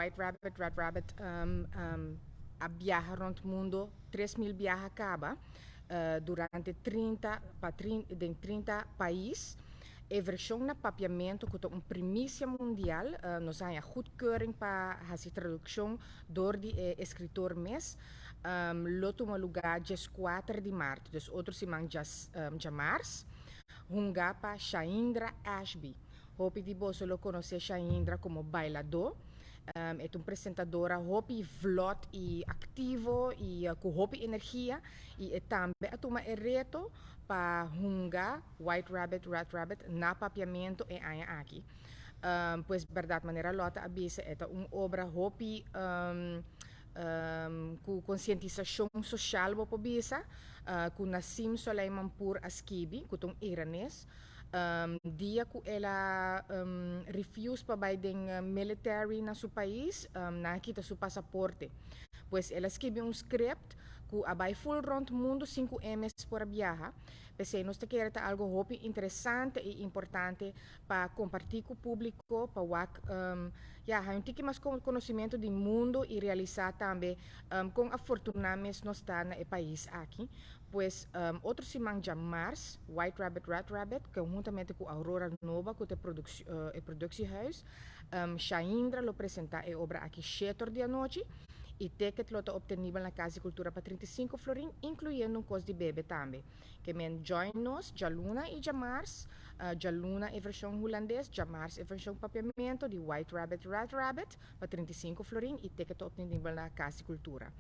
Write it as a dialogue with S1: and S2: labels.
S1: White Rabbit, Red Rabbit a viajar rond o mundo, 3.000 viajes acaba durante 30 países. A versão na papiamento que é uma primícia mundial, nós temos a goedkeuring para a tradução door de escritor mes. Lo toma lugar dia 4 de março, dus outro semana já março. Hungapa Shaindra Ashby. Hopi di Bosso lo conoce Shaindra como bailador. É uma apresentadora hopi vlot e ativo e com hopi energia e também a toma reto para hunga White Rabbit, Red Rabbit na papiamento e aí aqui. Pues verdade maneira lota abisa é uma obra hopi com conscientização social bo pobisa com Nassim Soleiman por Askibi com um iranês dia que ela refuse para Biden military na seu país na quita seu passaporte pues ela escreveu um script que abai full rond mundo 5 ms por viajar pensei nós te quer algo hopi interessante e importante para compartilhar com o público para há um tique mais conhecimento do mundo e realizar também com afortunadamente nós está no país aqui pues outro semana de março White Rabbit Red Rabbit que juntamente com Aurora Nova que é productiehuis Shaindra lo apresenta a obra aqui 7 da noite e ticket lo está obtenível na Casa de Cultura para 35 florin, incluindo um custo de bebê também. Que men join nos, já luna e já março, já luna é versão holandês, já março é versão papiamento de White Rabbit, Red Rabbit para 35 florin e ticket obtenível na Casa de Cultura.